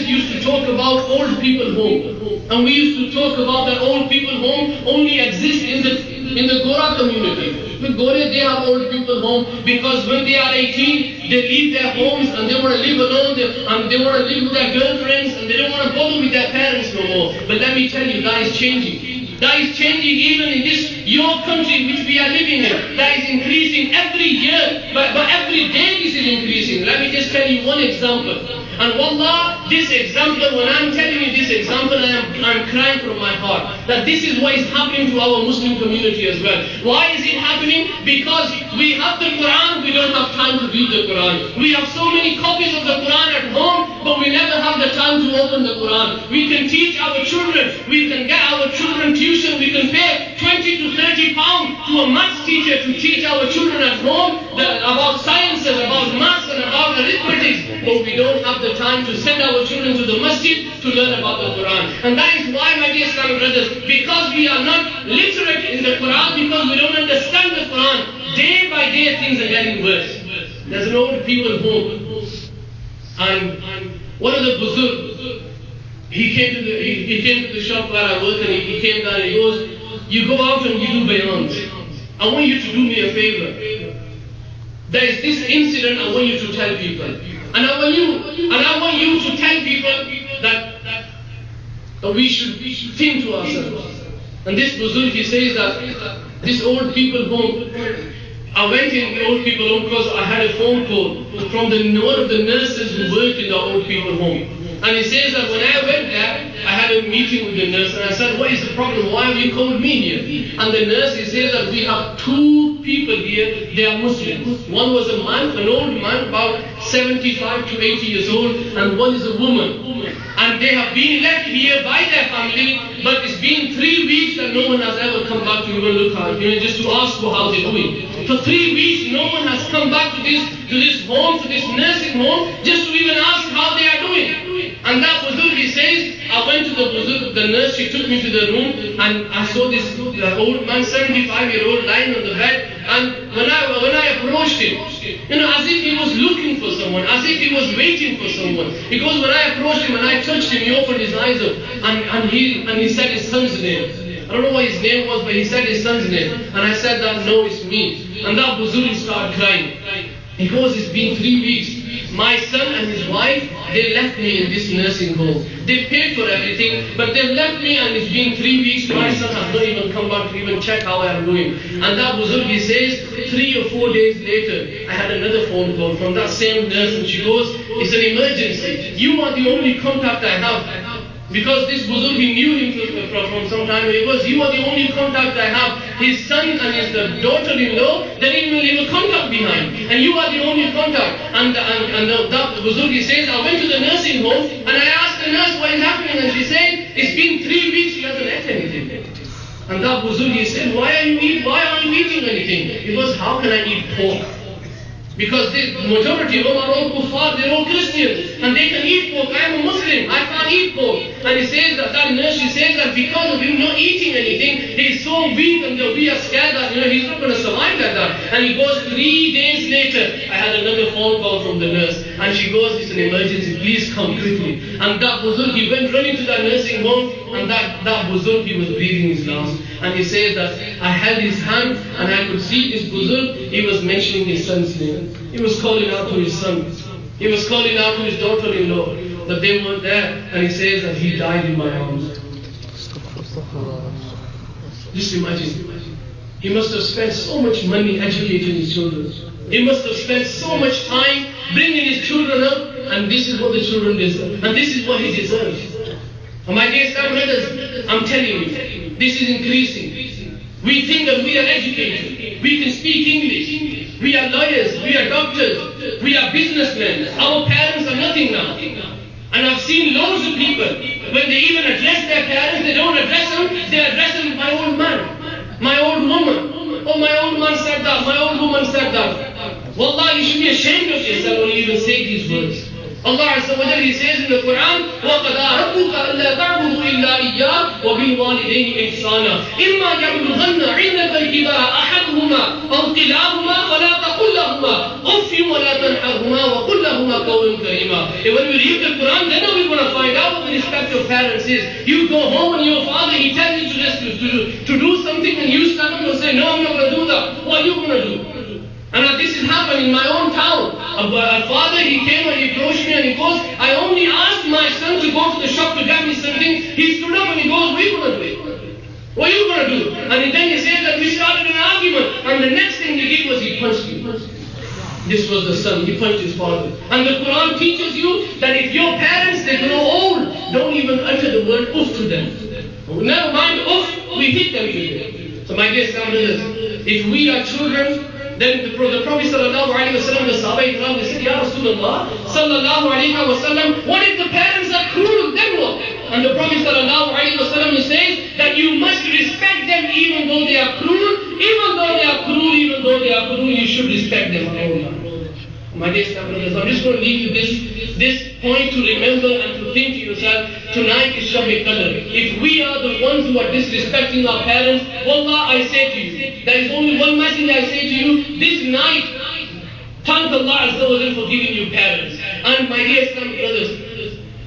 used to talk about old people home. And we used to talk about that old people home only exists in the Gora community. With Gore, they have old people home because when they are 18, they leave their homes and they want to live alone and they want to live with their girlfriends and they don't want to bother with their parents no more. But let me tell you, that is changing. That is changing even in this, your country which we are living in. That is increasing every year, but every day this is increasing. Let me just tell you one example. And wallah, this example, when I'm telling you this example, I'm crying from my heart. That this is what is happening to our Muslim community as well. Why is it happening? Because we have the Quran, we don't have time to read the Quran. We have so many copies of the Quran at home, but we never have the time to open the Quran. We can teach our children, we can get our children tuition, we can pay 20 to 30 pounds to a maths teacher to teach our children at home about sciences, about maths and about arithmetic, but we don't have the time to send our children to the masjid to learn about the Quran. And that is why, my dear Islamic brothers, because we are not literate in the Quran, because we don't understand the Quran, day by day things are getting worse. There's an old people home, and one of the Buzurg, he came to the shop where I work, and he came down and he goes, you go out and you do bayans. I want you to do me a favor. There is this incident I want you to tell people. And I want you to tell people that we should think to ourselves. And this Buzurg, he says that this old people home, I went in the old people home because I had a phone call from one of the nurses who work in the old people home. And he says that when I went there, I had a meeting with the nurse and I said, what is the problem? Why have you called me here? And the nurse, he says that we have two people here, they are Muslims. One was a man, an old man, about 75 to 80 years old, and one is a woman. And they have been left here by their family, but it's been 3 weeks that no one has ever come back to even look at, just to ask for how they're doing. For 3 weeks, no one has come back to this home, to this nursing home, just to even ask how they are doing. And that Buzurg, he says, I went to the Buzurg, the nurse, she took me to the room, and I saw this old man, 75-year-old, lying on the bed. And when I approached him, as if he was looking for someone, as if he was waiting for someone. Because when I approached him and I touched him, he opened his eyes up, and he said his son's name. I don't know what his name was, but he said his son's name. And I said that, no, it's me. And that Buzurg started crying. He goes, it's been 3 weeks. My son and his wife, they left me in this nursing home. They paid for everything, but they've left me, and it's been 3 weeks. My son has not even come back to even check how I am doing. And that Buzurg, he says, 3 or 4 days later, I had another phone call from that same nurse, and she goes, it's an emergency. You are the only contact I have. Because this Buzurg, he knew him from some time. He goes, you are the only contact I have. His son and his daughter-in-law, they didn't even leave a contact behind. And you are the only contact. And that Buzurg, he says, I went to the nursing home and I asked the nurse what is happening. And she said, it's been 3 weeks, she hasn't ate anything. And that Buzurg, he said, why aren't you eating anything? He goes, how can I eat pork? Because the majority of them are all kuffar, they're all Christians, and they can eat pork. I am a Muslim, I can't eat pork. And he says that nurse, she says that because of him not eating anything, he's so weak and we are scared that he's not going to survive like that. And he goes, 3 days later, I had another phone call from the nurse, and she goes, it's an emergency, please come quickly. And that Buzurg, he went running to that nursing home, and that Buzurg, he was breathing his last. And he says that I held his hand and I could see this Buzurg, he was mentioning his son's name. He was calling out to his son. He was calling out to his daughter-in-law that they weren't there. And he says that he died in my arms. Just imagine. He must have spent so much money educating his children. He must have spent so much time bringing his children up. And this is what the children deserve. And this is what he deserves. And my dear Islam brothers, I'm telling you, this is increasing. We think that we are educated. We can speak English. We are lawyers. We are doctors. We are businessmen. Our parents are nothing now. And I've seen loads of people, when they even address their parents, they don't address them, they address them, my old man, my old woman. Oh, my old man said that, my old woman said that. Wallah, you should be ashamed of yourself when you even say these words. Allah Azza wa Jalla, he says in the Quran, وَقَدَى رَبُّكَ أَلَّا تَعْبُدُوا إِلَّا إِيَّاهُ وَبِالْوَالِدَيْنِ إِحْسَانًا إِمَّا يَبْلُغَنَّ عِندَكَ الْكِبَرَ أَحَدُهُمَا أَوْ كِلَاهُمَا فَلَا تَقُل لَّهُمَا أُفٍّ وَلَا تَنْهَرْهُمَا وَقُل لَّهُمَا قَوْلًا كَرِيمًا. When we read the Quran, then are we going to find is. You go home and your father, he tells you to do something, and you stand up and say, no, I'm not going to do that. What are you going to do? And this has happened in my own town. A father, he came and he approached me and he goes, I only asked my son to go to the shop to get me something. He stood up and he goes, what are you going to do? What are you going to do? And then he said that we started an argument. And the next thing he did was he punched me. This was the son, he punched his father. And the Quran teaches you that if your parents, they grow old, don't even utter the word uff to them. Never mind uff, we hit them even. So my dear Islam brothers, if we are children, then the Prophet sallallahu alaihi wasallam, the Sahaba Ikram, they said, Ya Rasulullah sallallahu alaihi wasallam, what if the parents are cruel, then what? And the Prophet sallallahu alaihi wasallam says that you must respect them even though they are cruel, even though they are cruel, even though they are cruel, you should respect them. My dear Islam brothers, I'm just going to leave you this point to remember and to think to yourself, tonight is Shab-e Qadr. If we are the ones who are disrespecting our parents, wallah, I say to you, there is only one message I say to you, this night, thank Allah Azza wa Jal for giving you parents. And my dear Islam brothers,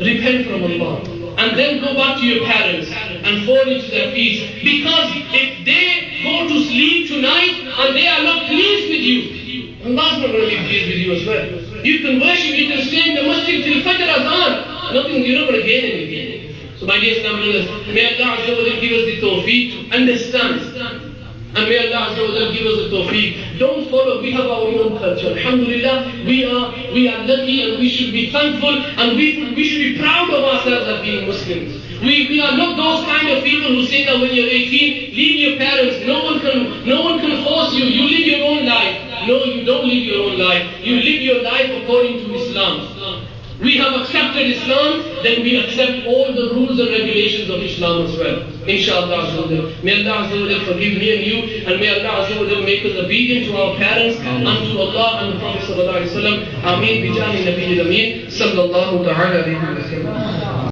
repent from Allah. And then go back to your parents and fall into their feet. Because if they go to sleep tonight and they are not pleased with you, Allah's not going to be pleased with you as well. You can worship, you can stay in the masjid till Fajr Azan. Nothing, you're not going to gain anything. So my dear Islam brothers, may Allah Azza wa Jal give us the tawfiq to understand. And may Allah Azza wa Jal give us the tawfiq. Don't follow, we have our own culture. Alhamdulillah, we are lucky and we should be thankful and we should be proud of ourselves as being Muslims. We are not those kind of people who say that when you're 18, leave your parents. No one can force you. You live your own life. No, you don't live your own life. You live your life according to Islam. We have accepted Islam, then we accept all the rules and regulations of Islam as well. Inshallah. May Allah Azza wa Jal forgive me and you, and may Allah Azza wa Jal make us obedient to our parents and to Allah and the Prophet sallallahu alaihi wasallam. Ameen. Bijahi Nabi Ameen. Sallallahu ta'ala alayhi wa sallam.